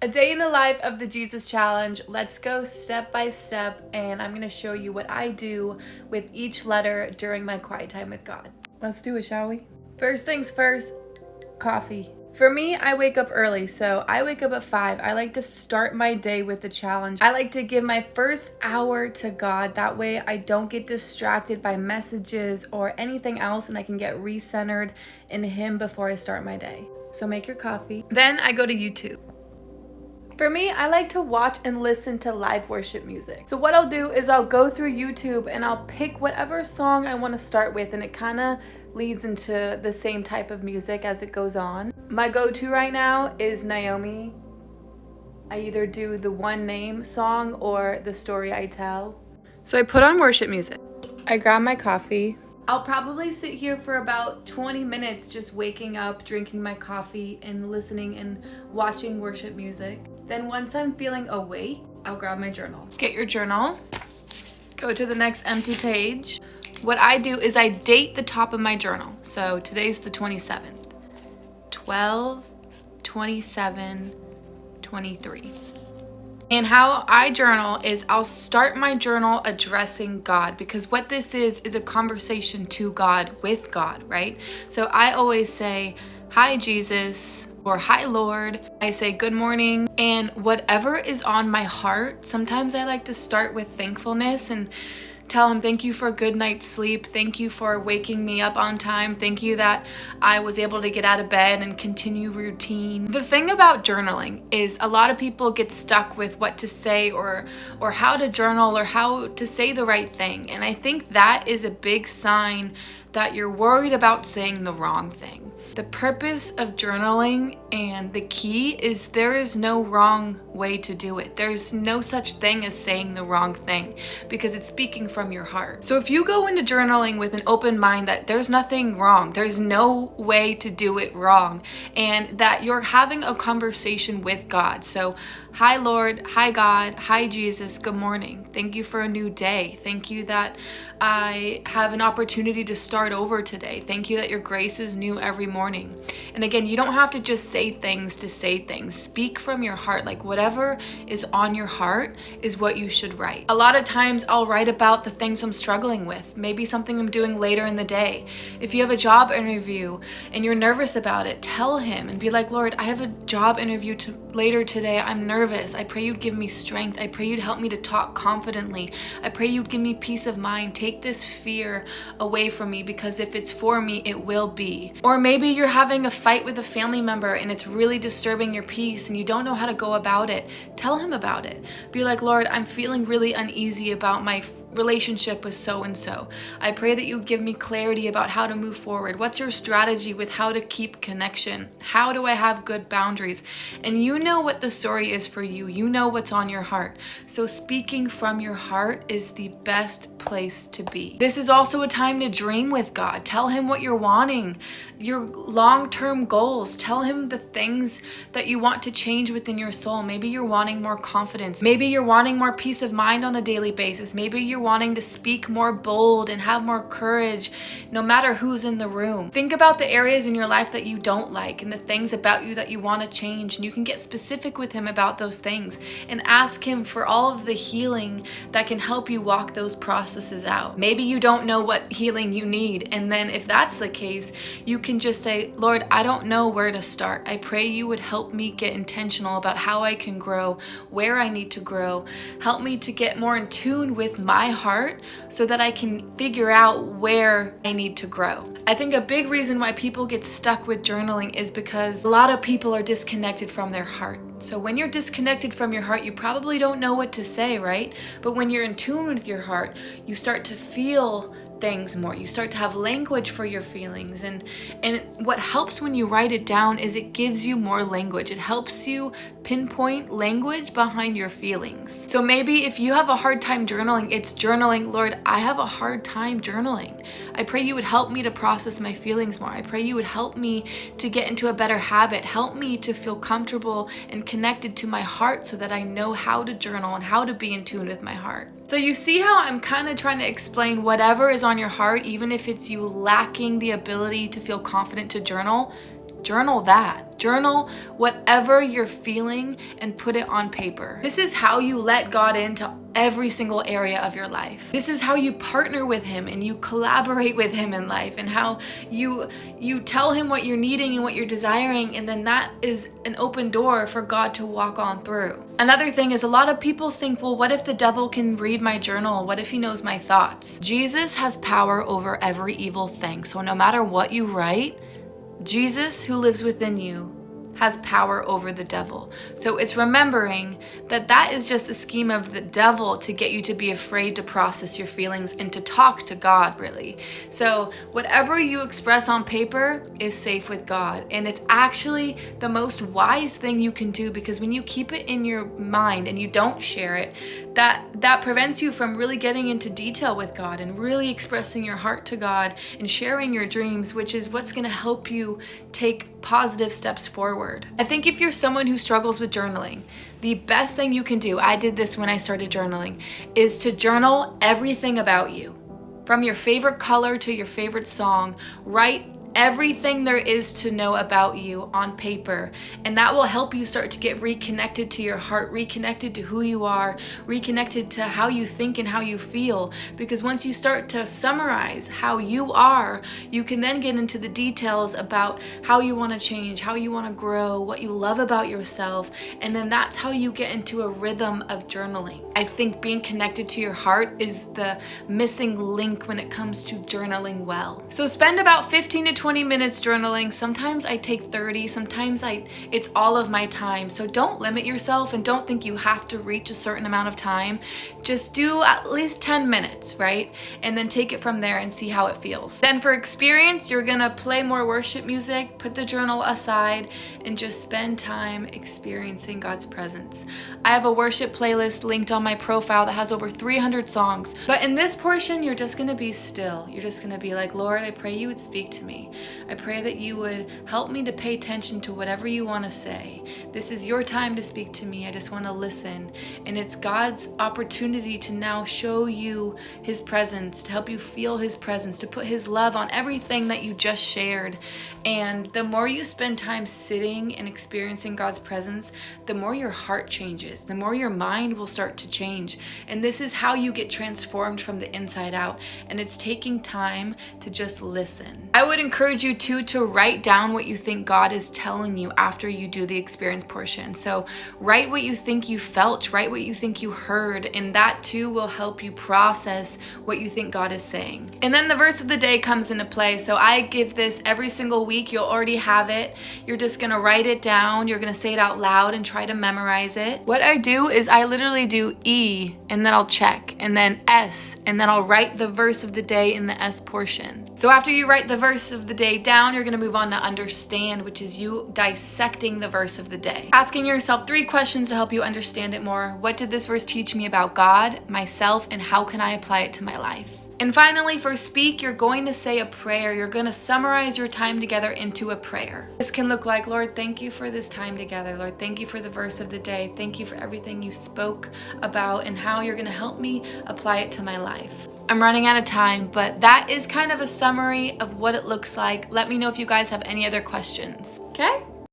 A day in the life of the Jesus Challenge. Let's go step by step, and I'm going to show you what I do with each letter during my quiet time with God. Let's do it, shall we? First things first, coffee. For me, I wake up early, so I wake up at 5. I like to start my day with the challenge. I like to give my first hour to God. That way I don't get distracted by messages or anything else, and I can get recentered in Him before I start my day. So make your coffee. Then I go to YouTube. For me, I like to watch and listen to live worship music. So what I'll do is I'll go through YouTube and I'll pick whatever song I want to start with, and it kind of leads into the same type of music as it goes on. My go-to right now is Naomi. I either do the One Name song or The Story I Tell. So I put on worship music. I grab my coffee. I'll probably sit here for about 20 minutes just waking up, drinking my coffee, and listening and watching worship music. Then once I'm feeling awake, I'll grab my journal. Get your journal. Go to the next empty page. What I do is I date the top of my journal. So today's the 27th. 12, 27, 23. And how I journal is I'll start my journal addressing God, because what this is a conversation to God with God, right? So I always say, "Hi, Jesus," or "Hi, Lord." I say good morning, and whatever is on my heart, sometimes I like to start with thankfulness and tell Him, thank you for a good night's sleep. Thank you for waking me up on time. Thank you that I was able to get out of bed and continue routine. The thing about journaling is a lot of people get stuck with what to say or how to journal or how to say the right thing. And I think that is a big sign that you're worried about saying the wrong thing. The purpose of journaling and the key is there is no wrong way to do it. There's no such thing as saying the wrong thing, because it's speaking from your heart. So if you go into journaling with an open mind that there's nothing wrong, there's no way to do it wrong, and that you're having a conversation with God. So, "Hi, Lord. Hi, God. Hi, Jesus. Good morning. Thank you for a new day. Thank you that I have an opportunity to start over today. Thank you that your grace is new every morning." And again, you don't have to just say things to say things. Speak from your heart. Like whatever is on your heart is what you should write. A lot of times I'll write about the things I'm struggling with, maybe something I'm doing later in the day. If you have a job interview and you're nervous about it, tell Him and be like, "Lord, I have a job interview later today. I'm nervous. I pray you'd give me strength. I pray you'd help me to talk confidently. I pray you'd give me peace of mind. Take this fear away from me, because if it's for me, it will be." Or maybe you're having a fight with a family member and it's really disturbing your peace and you don't know how to go about it. Tell Him about it. Be like, "Lord, I'm feeling really uneasy about my relationship with so-and-so. I pray that you give me clarity about how to move forward. What's your strategy with how to keep connection? How do I have good boundaries?" And you know what the story is for you. You know what's on your heart. So speaking from your heart is the best place to be. This is also a time to dream with God. Tell Him what you're wanting, your long-term goals. Tell Him the things that you want to change within your soul. Maybe you're wanting more confidence. Maybe you're wanting more peace of mind on a daily basis. Maybe you're wanting to speak more bold and have more courage no matter who's in the room. Think about the areas in your life that you don't like and the things about you that you want to change, and you can get specific with Him about those things and ask Him for all of the healing that can help you walk those processes out. Maybe you don't know what healing you need, and then if that's the case, you can just say, "Lord, I don't know where to start. I pray you would help me get intentional about how I can grow, where I need to grow. Help me to get more in tune with my heart so that I can figure out where I need to grow." I think a big reason why people get stuck with journaling is because a lot of people are disconnected from their heart. So when you're disconnected from your heart, you probably don't know what to say, right? But when you're in tune with your heart, you start to feel things more. You start to have language for your feelings, and what helps when you write it down is it gives you more language. It helps you pinpoint language behind your feelings. So maybe if you have a hard time journaling, it's journaling, "Lord, I have a hard time journaling. I pray you would help me to process my feelings more. I pray you would help me to get into a better habit. Help me to feel comfortable and connected to my heart so that I know how to journal and how to be in tune with my heart." So you see how I'm kind of trying to explain whatever is on your heart, even if it's you lacking the ability to feel confident to journal that. Journal whatever you're feeling and put it on paper. This is how you let God into every single area of your life. This is how you partner with him and you collaborate with him in life, and how you tell him what you're needing and what you're desiring, and then that is an open door for God to walk on through. Another thing is, a lot of people think, well, what if the devil can read my journal? What if he knows my thoughts? Jesus has power over every evil thing. So no matter what you write, Jesus, who lives within you, has power over the devil. So it's remembering that that is just a scheme of the devil to get you to be afraid to process your feelings and to talk to God, really. So whatever you express on paper is safe with God. And it's actually the most wise thing you can do, because when you keep it in your mind and you don't share it, that prevents you from really getting into detail with God and really expressing your heart to God and sharing your dreams, which is what's going to help you take positive steps forward. I think if you're someone who struggles with journaling, the best thing you can do, I did this when I started journaling, is to journal everything about you. From your favorite color to your favorite song, write everything there is to know about you on paper, and that will help you start to get reconnected to your heart, reconnected to who you are, reconnected to how you think and how you feel. Because once you start to summarize how you are, you can then get into the details about how you want to change, how you want to grow, what you love about yourself, and then that's how you get into a rhythm of journaling. I think being connected to your heart is the missing link when it comes to journaling well. So spend about 15 to 20 minutes journaling. Sometimes I take 30, sometimes it's all of my time. So don't limit yourself and don't think you have to reach a certain amount of time. Just do at least 10 minutes, right? And then take it from there and see how it feels. Then for experience, you're gonna play more worship music, put the journal aside, and just spend time experiencing God's presence. I have a worship playlist linked on my profile that has over 300 songs. But in this portion, you're just gonna be still. You're just gonna be like, Lord, I pray you would speak to me. I pray that you would help me to pay attention to whatever you want to say. This is your time to speak to me. I just want to listen. And it's God's opportunity to now show you his presence, to help you feel his presence, to put his love on everything that you just shared. And the more you spend time sitting and experiencing God's presence, the more your heart changes, the more your mind will start to change. And this is how you get transformed from the inside out. And it's taking time to just listen. I would encourage you too to write down what you think God is telling you after you do the experience portion. So write what you think you felt, write what you think you heard, and that too will help you process what you think God is saying. And then the verse of the day comes into play. So I give this every single week. You'll already have it. You're just gonna write it down. You're gonna say it out loud and try to memorize it. What I do is I literally do E, and then I'll check, and then S, and then I'll write the verse of the day in the S portion. So after you write the verse of the day down, you're gonna move on to understand, which is you dissecting the verse of the day. Asking yourself 3 questions to help you understand it more. What did this verse teach me about God, myself, and how can I apply it to my life? And finally, for speak, you're going to say a prayer. You're going to summarize your time together into a prayer. This can look like, Lord, thank you for this time together. Lord, thank you for the verse of the day. Thank you for everything you spoke about and how you're going to help me apply it to my life. I'm running out of time, but that is kind of a summary of what it looks like. Let me know if you guys have any other questions. Okay?